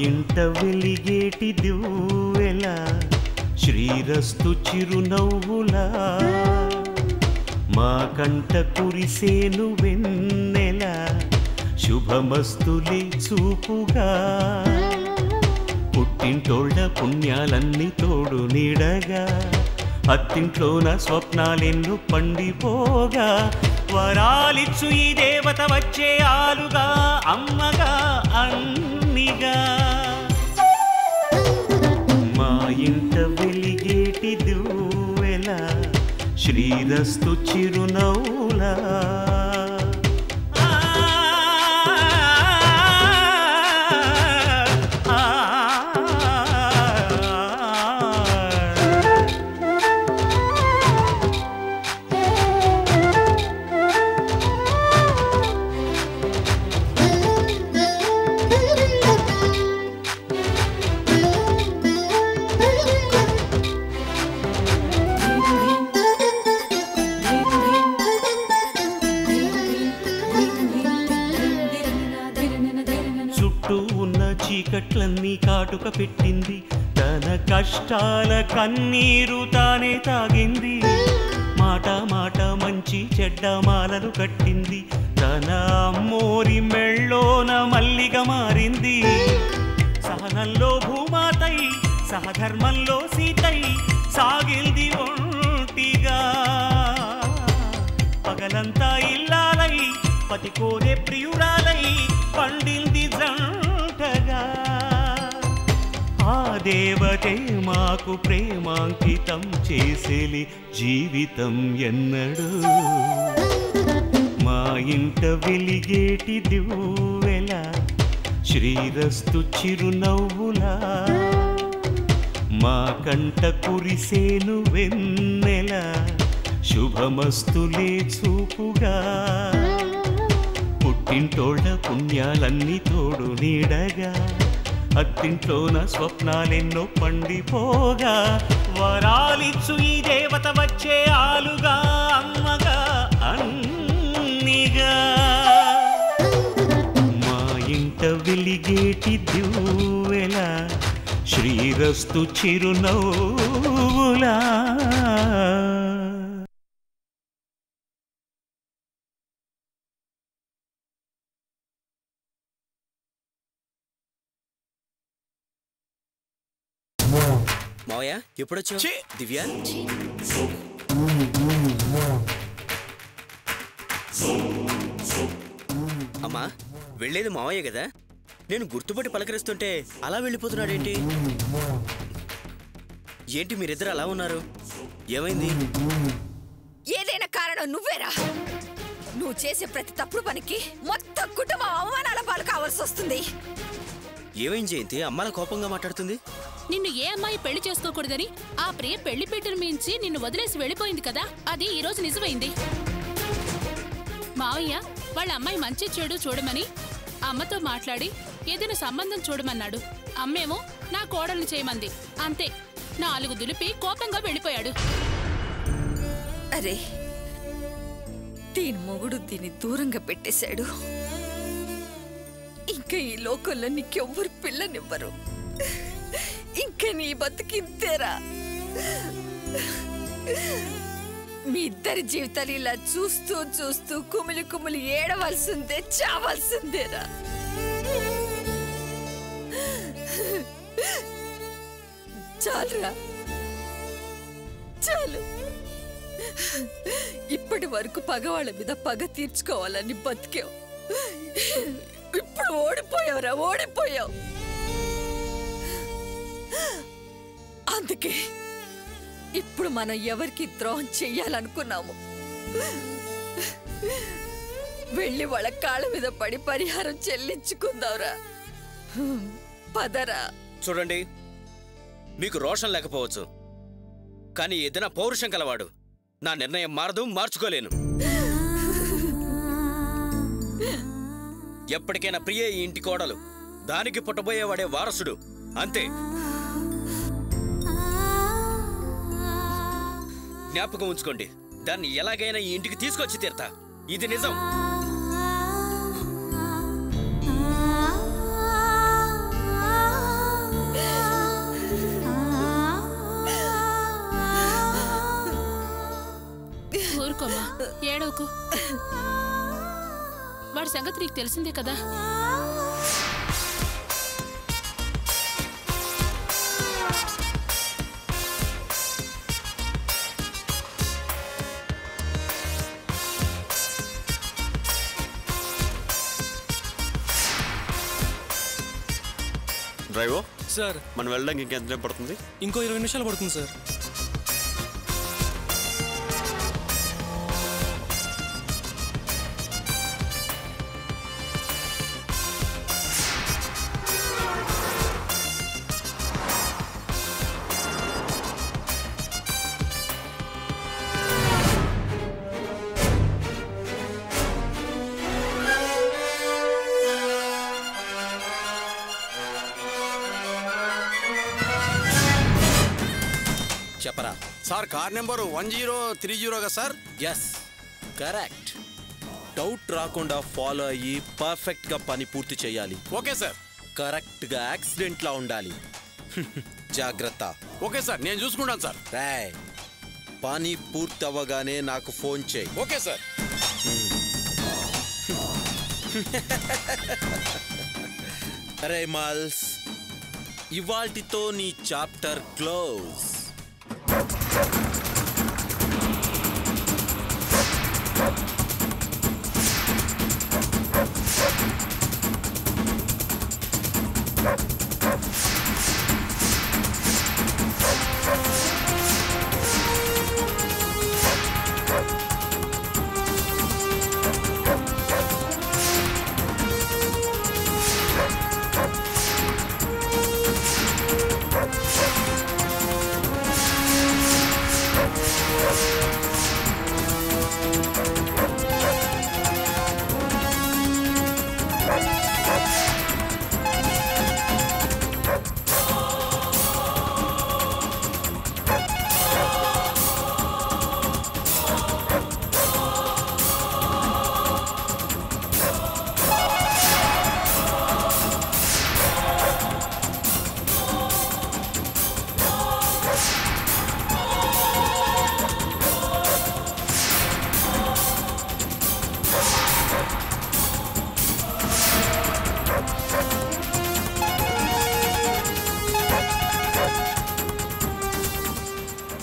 ఇంట వెలిగేటి దివ్వెలా శ్రీరస్తు చిరునవ్వులా మా కంట కురిసేను వెన్నెలా శుభమస్తులే చూపుగా పుట్టింటోళ్ళ పుణ్యాలన్నీ తోడు నీడగా అత్తింట్లోన స్వప్నాలెన్ను పండిపోగా వరాలిచ్చు ఈ దేవత వచ్చే ఆలుగా అమ్మగా అన్నిగా మా ఇంట వెలిగేటి దివ్వెలా శ్రీరస్తు చిరునవ్వులా చీకట్లన్నీ కాటుక పెట్టింది తన కష్టాల కన్నీరు తానే తాగింది మాట మాట మంచి చెడ్డ మాలలు కట్టింది తన అమ్మోరి మెళ్ళోన మల్లిగా మారింది సహనంలో భూమాతై సహధర్మంలో సీతై సాగింది ఒంటిగా పగలంతా ఇల్లాలై పతి కోరే ప్రియురాలై పండింది జంటగా ఆ దేవతే మాకు ప్రేమాంకితం చేసేలి జీవితం ఎన్నడు మా ఇంట వెలిగేటి దివ్వెలా శ్రీరస్తు చిరునవ్వులా మా కంట కురిసేను వెన్నెలా శుభమస్తులే చూపుగా పుట్టింటోళ్ళ పుణ్యాలన్నీ తోడు నీడగా అత్తింట్లోన స్వప్నాలెన్నో పండిపోగా వరాలిచ్చు ఈ దేవత వచ్చే ఆలుగా అమ్మగా అన్నిగా మా ఇంట వెలిగేటి దివ్వెలా శ్రీరస్తు చిరునవ్వులా మావయ్య ఎప్పుడొచ్చావు? దివ్య అమ్మా వెళ్ళేది మావయ్య కదా నేను గుర్తుపట్టి పలకరిస్తుంటే అలా వెళ్ళిపోతున్నాడేంటి? ఏంటి మీరిద్దరు అలా ఉన్నారు? ఏమైంది? ఏదైనా కారణం నువ్వేరా. నువ్వు చేసే ప్రతి తప్పుడు పనికి మొత్తం కుటుంబం అవమానాల పాలు కావాల్సి వస్తుంది. ఏమేం జయంతి అమ్మాల కోపంగా మాట్లాడుతుంది? నిన్ను ఏ అమ్మాయి పెళ్లి చేసుకోకూడదని ఆ ప్రియ పెళ్లి పీటలు మించి నిన్ను వదిలేసి వెళ్ళిపోయింది కదా, అది ఈ రోజు నిజమైంది. మావయ్య వాళ్ళ అమ్మాయి మంచి చెడు చూడమని అమ్మతో మాట్లాడి ఏదైనా సంబంధం చూడమన్నాడు. అమ్మేమో నా కోడల్ని చేయమంది. అంతే, 4 దులిపి కోపంగా వెళ్ళిపోయాడు. అరే దీని మొగుడు దీన్ని దూరంగా పెట్టేశాడు. ఇంకా ఈ లోకంలో నీకెవ్వరు పిల్లనివ్వరు. ఇంకా నీ బతుకింతేరా. మీ ఇద్దరి జీవితాలు ఇలా చూస్తూ చూస్తూ కుమిలి కుమిలి ఏడవలసిందే, చావాల్సిందేరా. చాలురా, చాలు. ఇప్పటి వరకు పగవాళ్ళ మీద పగ తీర్చుకోవాలని బతికావు. ఇప్పుడు ఓడిపోయావురా, ఓడిపోయావు. అందుకే ఇప్పుడు మనం ఎవరికి ద్రోహం చెయ్యాలనుకున్నాము వెళ్ళి వాళ్ళ కాళ్ళ మీద పడి పరిహారం చెల్లించుకుందావురా. పదరా. చూడండి, మీకు రోషం లేకపోవచ్చు, కానీ ఏదైనా పౌరుషం కలవాడు. నా నిర్ణయం మారదు, మార్చుకోలేను. ఎప్పటికైనా ప్రియ ఈ ఇంటి కోడలు, దానికి పుట్టబోయేవాడే వారసుడు, అంతే. జ్ఞాపకం ఉంచుకోండి, దాన్ని ఎలాగైనా ఈ ఇంటికి తీసుకొచ్చి తీరతా. ఇది నిజం. ఊరుకోమ్మా, ఏడవకు. వాడి సంగతి నీకు తెలిసిందే కదా. డ్రైవర్ సార్, మనం వెళ్ళడానికి ఇంకెంత టైం పడుతుంది? ఇంకో 20 నిమిషాలు పడుతుంది సార్. చెప్పరా సార్, కార్ నెంబరు 1030 కదా సార్? Yes, correct. డౌట్ రాకుండా ఫాలో అయ్యి పర్ఫెక్ట్ గా పని పూర్తి చేయాలి. Okay sir. కరెక్ట్ గా యాక్సిడెంట్ లా ఉండాలి. జాగ్రత్త. ఓకే సార్, నేను చూసుకుంటాను సార్. రాయ్, పని పూర్తి అవ్వగానే నాకు ఫోన్ చేయి. Okay sir. అరే మల్స్, ఇవాల్టితో నీ chapter close.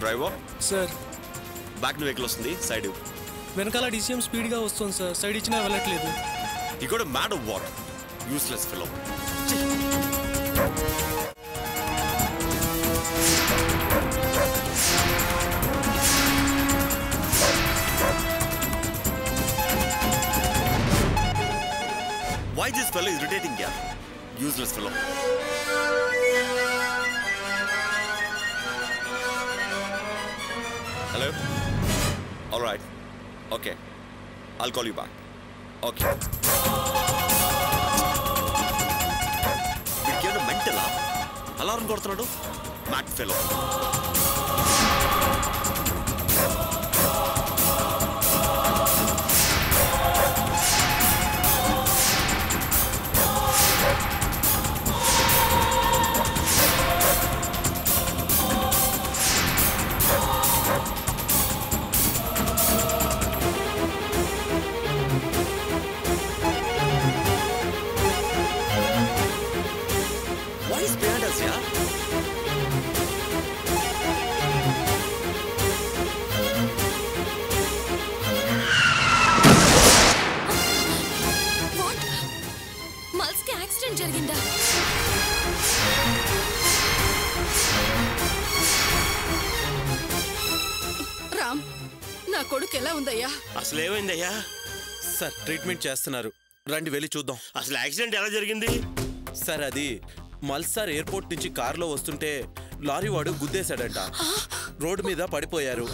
Driver sir, back vehicle వస్తుంది, సైడ్. వెనకాల DCM స్పీడ్గా వస్తుంది సార్. సైడ్ ఇచ్చినా వెళ్ళట్లేదు. You got a mad or what? Useless fellow. Why this fellow is irritating here? Useless fellow. Hello? All right. Okay. I'll call you back. Okay. వీడికేమైనా మెంటలా? Alarm కొడుతున్నాడు. Mad fellow. Why is behind us, yeah? What? మల్స్కి accident జరిగిందా? రామ్, నా కొడుకు ఎలా ఉందయ్యా? అసలు ఏమైందయ్యా? సార్, ట్రీట్మెంట్ చేస్తున్నారు. రండి వెళ్ళి చూద్దాం. అసలు యాక్సిడెంట్ ఎలా జరిగింది? సార్, అది మల్సార్ ఎయిర్పోర్ట్ నుంచి కారులో వస్తుంటే లారీ వాడు గుద్దేశాడంట. రోడ్డు మీద పడిపోయారు.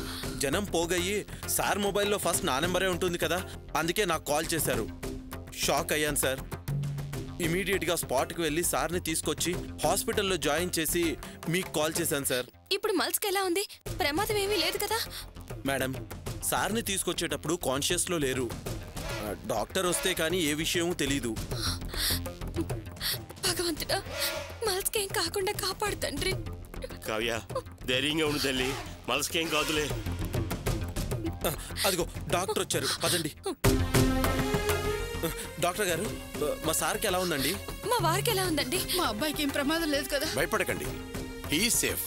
జనం పోగయ్యి సార్ మొబైల్లో ఫస్ట్ నా నెంబరే ఉంటుంది కదా, అందుకే నాకు కాల్ చేశారు. షాక్ అయ్యాను సార్. ఇమీడియట్గా స్పాట్కి వెళ్ళి సార్ని తీసుకొచ్చి హాస్పిటల్లో జాయిన్ చేసి మీకు కాల్ చేశాను సార్. ఇప్పుడు మల్స్కి ఎలా ఉంది? ప్రమాదం ఏమీ లేదు కదా? మేడం, సార్ని తీసుకొచ్చేటప్పుడు కాన్షియస్లో లేరు. డాక్టర్ వస్తే కానీ ఏ విషయమూ తెలీదు. భగవంతుడా, మల్స్కేం కాకుండా కాపాడు తండ్రి. కావ్య, ధైర్యంగా ఉండు తల్లి, మల్స్కేం కాదులే. అదిగో డాక్టర్ వచ్చారు, పదండి. డాక్టర్ గారు, మా సార్కి ఎలా ఉందండి? మా వారికి ఎలా ఉందండి? మా అబ్బాయికి ఏం ప్రమాదం లేదు కదా? భయపడకండి, హీ సేఫ్.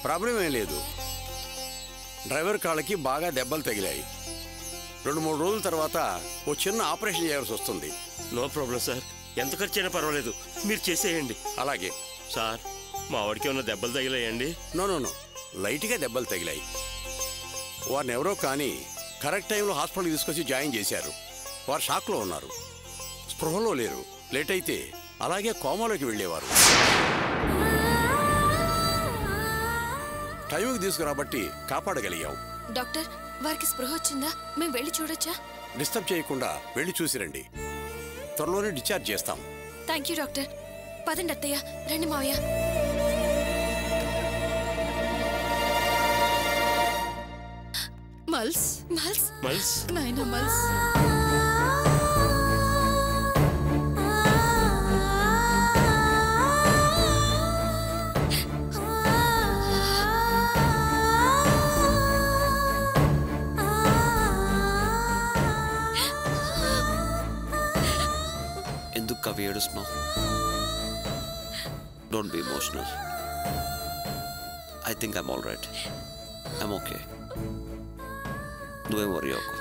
ప్రాబ్లం ఏం లేదు. డ్రైవర్ కాళ్ళకి బాగా దెబ్బలు తగిలాయి. 2-3 రోజుల తర్వాత ఓ చిన్న ఆపరేషన్ చేయాల్సి వస్తుంది. నో ప్రాబ్లం సార్, ఎంత ఖర్చైనా పర్వాలేదు, మీరు చేసేయండి. అలాగే సార్, మా వాడికి ఏమన్నా దెబ్బలు తగిలాయండి? నో లైట్గా దెబ్బలు తగిలాయి. వారిని ఎవరో కానీ కరెక్ట్ టైంలో హాస్పిటల్కి తీసుకొచ్చి జాయిన్ చేశారు. వారు షాక్లో ఉన్నారు, స్పృహలో లేరు. లేట్ అయితే అలాగే కోమాలోకి వెళ్ళేవారు. టైంకి తీసుకురాబట్టి కాపాడగలిగాం. డాక్టర్, వారికి స్పృహ వచ్చిందా? మేము వెళ్ళి చూడొచ్చా? డిస్టర్బ్ చేయకుండా వెళ్ళి చూసిరండి. త్వరలోనే డిశ్చార్జ్ చేస్తాం. Thank you doctor. పదండి అత్తయ్య, రండి మావయ్య. మల్స్ మల్స్ మల్స్ నాయనా మల్స్. ఎందుకు కవి ఏడుస్తున్నావు? Don't be emotional. I think I'm all right. I'm okay. నువ్వేం వరీ అవ్వకు.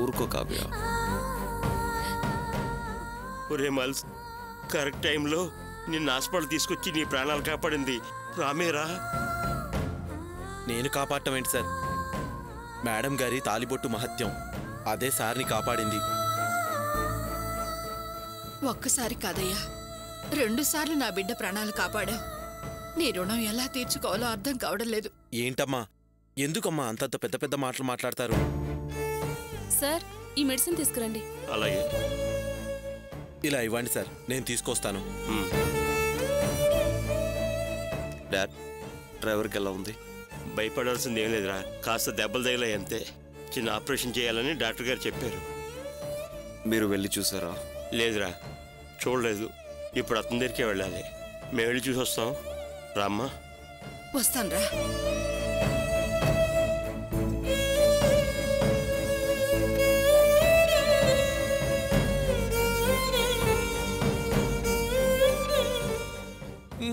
ఊరుకో కావ్య. ఒరే మల్స్, కరెక్ట్ టైంలో నిన్ను హాస్పిటల్ తీసుకొచ్చి నీ ప్రాణాలు కాపాడింది రామేరా. నేను కాపాడటం ఏంటి సార్? మేడం గారి తాలిబొట్టు మహత్యం అదే సార్ని కాపాడింది. ఒక్కసారి కాదయ్యా, 2 సార్లు నా బిడ్డ ప్రాణాలు కాపాడావు. నీ రుణం ఎలా తీర్చుకోవాలో అర్థం కావడం లేదు. ఏంటమ్మా, ఎందుకమ్మా అంతంత పెద్ద పెద్ద మాటలు మాట్లాడతారు? సార్, ఈ మెడిసిన్ తీసుకురండి. అలాగే. ఇలా ఇవ్వండి సార్, నేను తీసుకొస్తాను. డాడ్, డ్రైవర్కి ఎలా ఉంది? భయపడాల్సింది ఏం లేదురా, కాస్త దెబ్బలు తగిలాయి అంతే. చిన్న ఆపరేషన్ చేయాలని డాక్టర్ గారు చెప్పారు. మీరు వెళ్ళి చూసారా? లేదురా, చూడలేదు. ఇప్పుడు అతని దగ్గరికే వెళ్ళాలి. మేము వెళ్ళి చూసి వస్తాం. రామ్మా. వస్తాను రా.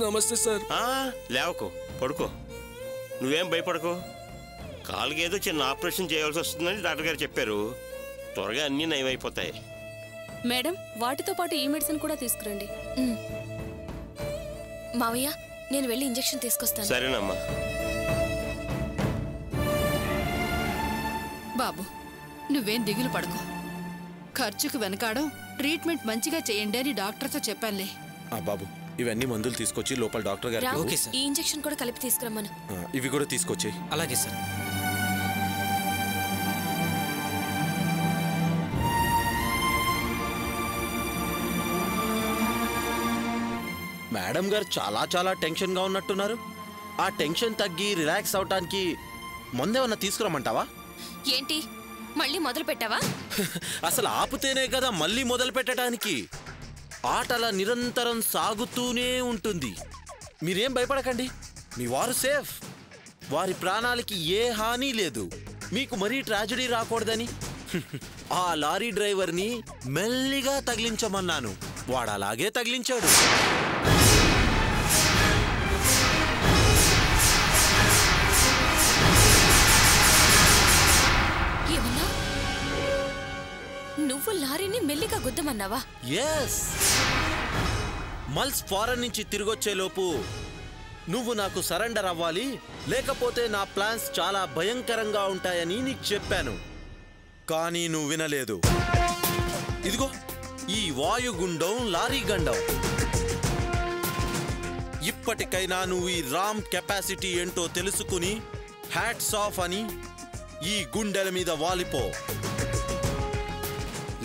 నమస్తే సార్. లేవకు, పడుకో. నువ్వేం భయపడకు. కాలుకి ఏదో చిన్న ఆపరేషన్ చేయాల్సి వస్తుందని డాక్టర్ గారు చెప్పారు. త్వరగా అన్నీ నయమైపోతాయి. మేడం, వాటితో పాటు ఈ మెడిసిన్ కూడా తీసుకురండి. మావయ్య, నేను వెళ్ళి ఇంజెక్షన్ తీసుకొస్తాను. సరేనమ్మా. బాబు, నువ్వేం దిగులు పడకు. ఖర్చుకు వెనకాడం, ట్రీట్మెంట్ మంచిగా చేయండి అని డాక్టర్తో చెప్పానులే. బాబు, ఇవన్నీ మందులు తీసుకొచ్చి లోపల డాక్టర్ గారికి ఈ ఇంజెక్షన్ కూడా కలిపి తీసుకురమ్మను. ఇవి కూడా తీసుకొచ్చి. అలాగే సార్. మేడం గారు చాలా టెన్షన్గా ఉన్నట్టున్నారు. ఆ టెన్షన్ తగ్గి రిలాక్స్ అవటానికి ముందేమన్నా తీసుకురమ్మంటావా? ఏంటి, మళ్ళీ మొదలు పెట్టావా? అసలు ఆపుతేనే కదా మళ్ళీ మొదలు పెట్టడానికి. ఆటల నిరంతరం సాగుతూనే ఉంటుంది. మీరేం భయపడకండి, మీ వారు సేఫ్. వారి ప్రాణాలకి ఏ హాని లేదు. మీకు మరీ ట్రాజడీ రాకూడదని ఆ లారీ డ్రైవర్ని మెల్లిగా తగిలించమన్నాను. వాడు అలాగే తగిలించాడు. ఏమన్నా? నువ్వు లారీని మెల్లిగా గుద్దమన్నావా? ఎస్. మల్స్ ఫారెన్ నుంచి తిరిగొచ్చేలోపు నువ్వు నాకు సరెండర్ అవ్వాలి, లేకపోతే నా ప్లాన్స్ చాలా భయంకరంగా ఉంటాయని నీకు చెప్పాను. కానీ నువ్వు వినలేదు. ఇదిగో ఈ వాయుగుండం లారీ గండం. ఇప్పటికైనా నువ్వు ఈ రామ్ కెపాసిటీ ఏంటో తెలుసుకుని హ్యాట్స్ ఆఫ్ అని ఈ గుండెల మీద వాలిపో.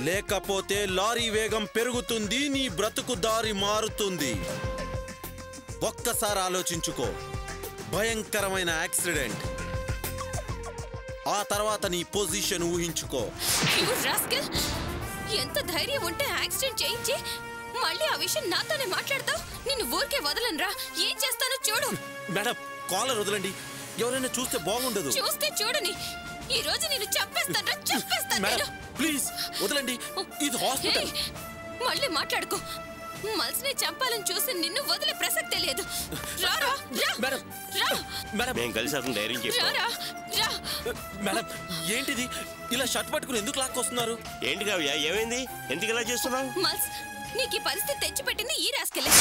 లేకపోతే లారీ వేగం పెరుగుతుంది, నీ బ్రతుకు దారి మారుతుంది. ఒక్కసారి ఆలోచించుకో. భయంకరమైన యాక్సిడెంట్, ఆ తర్వాత నీ పొజిషన్ ఊహించుకో. ఎంత ధైర్యం ఉంటే యాక్సిడెంట్ చేయించి మళ్ళీ ఆ విషయం నాతోనే మాట్లాడతావు? నిన్ను ఊరికే వదలనురా. ఏం చేస్తానో చూడు. మేడం కాలర్ వదలండి, ఎవరైనా చూస్తే బాగుండదు. చూస్తే చూడని, ఈ రోజు నేను చంపేస్తాను. మేడం ప్లీజ్ వదలండి, ఇది హాస్పిటల్. మళ్ళీ మాట్లాడుకో. మల్స్ని చంపాలని చూసి నిన్ను వదిలే ప్రసక్తే లేదు. రారా మేడం మేడం మేము కలిసి అతను ధైర్యం చెప్పాం. మేడం ఏంటిది ఇలా షర్ట్ పట్టుకుని ఎందుకు లాక్కొస్తున్నారు? ఏంటి కావ్య, ఏమైంది? ఎందుకు ఇలా చేస్తున్నావు? మల్స్, నీకు ఈ పరిస్థితి తెచ్చిపెట్టింది ఈ రాస్కెలే.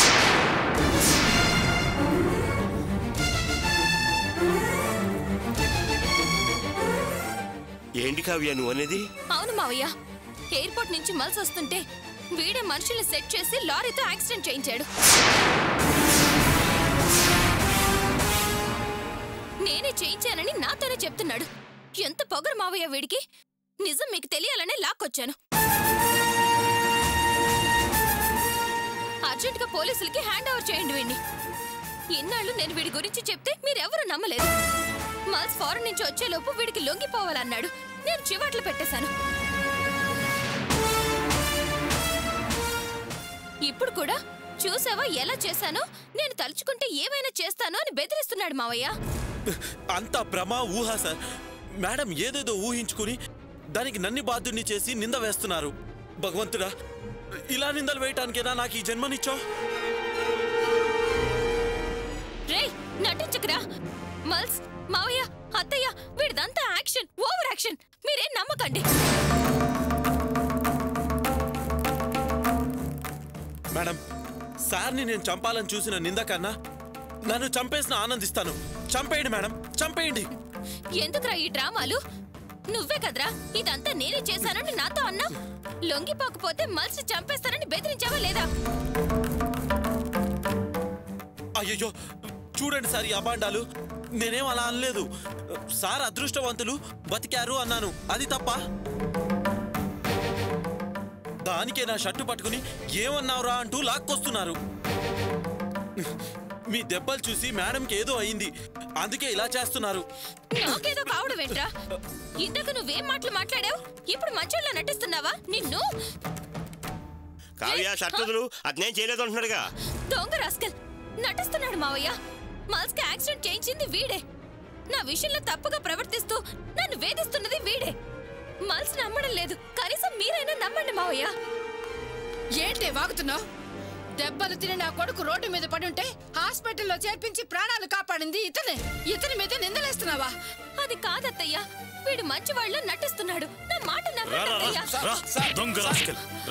ఏంటి కావ్య నువ్వు అనేది? అవును మావయ్య, ఎయిర్పోర్ట్ నుంచి మల్స్ వస్తుంటే వీడే మనుషుల్ని సెట్ చేసి లారీతో యాక్సిడెంట్ చేయించాడు. నేనే చేయించానని నాతోనే చెప్తున్నాడు. ఎంత పొగరు మావయ్య వీడికి. నిజం మీకు తెలియాలనే లాక్కొచ్చాను. అర్జెంటుగా పోలీసులకి హ్యాండ్ ఓవర్ చేయండి వీడిని. ఇన్నాళ్ళు నేను వీడి గురించి చెప్తే మీరెవరూ నమ్మలేదు. మల్స్ ఫారెన్ నుంచి వచ్చేలోపు వీడికి లొంగిపోవాలన్నాడు. నేను చివాట్లు పెట్టేశాను. ఇప్పుడు కూడా చూసావా ఎలా చేశానో? నేను తలుచుకుంటే ఏమైనా చేస్తానో అని బెదిరిస్తున్నాడు మావయ్య. అంతా భ్రమ, ఊహ సార్. మేడం ఏదేదో ఊహించుకుని దానికి నన్ను బాధ్యుడిని చేసి నింద వేస్తున్నారు. భగవంతుడా, ఇలా నిందలు వేయటానికేనా నాకు ఈ జన్మనిచ్చావు? రేయ్, నటించకురా. మల్స్, మావయ్య, అత్తయ్య, వీడిదంతా యాక్షన్, ఓవర్ యాక్షన్. మీరేం నమ్మకండి. మేడం, సార్ని నేను చంపాలని చూసిన నింద కన్నా నన్ను చంపేసిన ఆనందిస్తాను. చంపేయండి మేడం, చంపేయండి. ఎందుకురా ఈ డ్రామాలు? నువ్వే కదరా ఇదంతా నేనే చేశానని నాతో అన్నా. లొంగిపోకపోతే మల్స్ చంపేస్తానని బెదిరించావా లేదా? అయ్యో చూడండి సార్ ఈ అబాండాలు. నేనేం అలా అనలేదు. సార్ అదృష్టవంతులు, బతికారు అన్నాను. అది తప్ప? దానికే నా షర్టు పట్టుకుని ఏమన్నావురా అంటూ లాక్కొస్తున్నారు. మీ దెబ్బలు చూసి మేడంకి ఏదో అయింది, అందుకే ఇలా చేస్తున్నారు. నాకేదో కావడం ఏంట్రా? ఇంతకు నువ్వేం మాటలు మాట్లాడావు? ఇప్పుడు మంచోళ్ళ నటిస్తున్నావా? నిన్ను కావ్య షర్టులు అతనేం చేయలేదు అంటున్నాడుగా. దొంగ రాస్కల్ నటిస్తున్నాడు మావయ్య. మల్స్కి యాక్సిడెంట్ చేయించింది వీడే. నా విషయంలో తప్పుగా ప్రవర్తిస్తూ నన్ను వేధిస్తున్నది వీడే. మల్స్ నమ్మడం లేదు. కనీసం మీరైనా నమ్మండి మావయ్య. ఏంటే వాగుతున్నావు? దెబ్బలు తిని నా కొడుకు రోడ్డు మీద పడుంటే హాస్పిటల్లో చేర్పించి ప్రాణాలు కాపాడింది ఇతని మీద నిందలేస్తున్నావా? అది కాదత్తయ్య, వీడు మంచివాళ్ళ నటిస్తున్నాడు. నా మాట నమ్మయ్యా.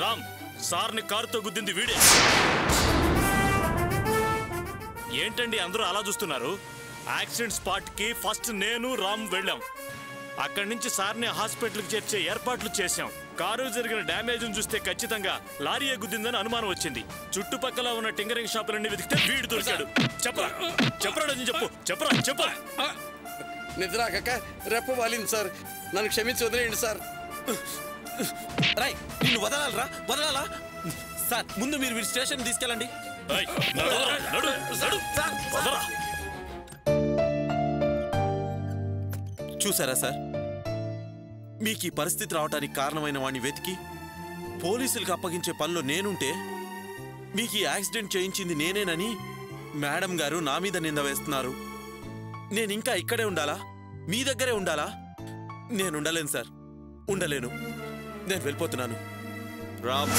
రామ్, సార్ని కారుతో గుద్దింది వీడే. ఏంటండి అందరూ అలా చూస్తున్నారు? యాక్సిడెంట్ స్పాట్ కి ఫస్ట్ నేను రామ్ వెళ్ళాం. అక్కడి నుంచి సార్ని హాస్పిటల్కి చేర్చే ఏర్పాట్లు చేశాం. కారు జరిగిన డ్యామేజ్ చూస్తే ఖచ్చితంగా లారీ గుద్దిందని అనుమానం వచ్చింది. చుట్టుపక్కల ఉన్న టింగరింగ్ షాపులన్నీ వెతికితే వీడు దొరికాడు. చెప్పరా చెప్పరా. నిద్రాక రెప్ప వాలింది సార్. నన్ను క్షమించి వదిలేయండి సార్. రై, నిన్ను వదలాలా? సార్ ముందు మీరు వీడి స్టేషన్ తీసుకెళ్ళండి. చూసారా సార్, మీకు ఈ పరిస్థితి రావడానికి కారణమైన వాడిని వెతికి పోలీసులకు అప్పగించే పనిలో నేనుంటే మీకు ఈ యాక్సిడెంట్ చేయించింది నేనేనని మేడం గారు నా మీద నింద వేస్తున్నారు. నేను ఇంకా ఇక్కడే ఉండాలా? మీ దగ్గరే ఉండాలా? నేను ఉండలేను సార్, ఉండలేను. నేను వెళ్ళిపోతున్నాను. రామ్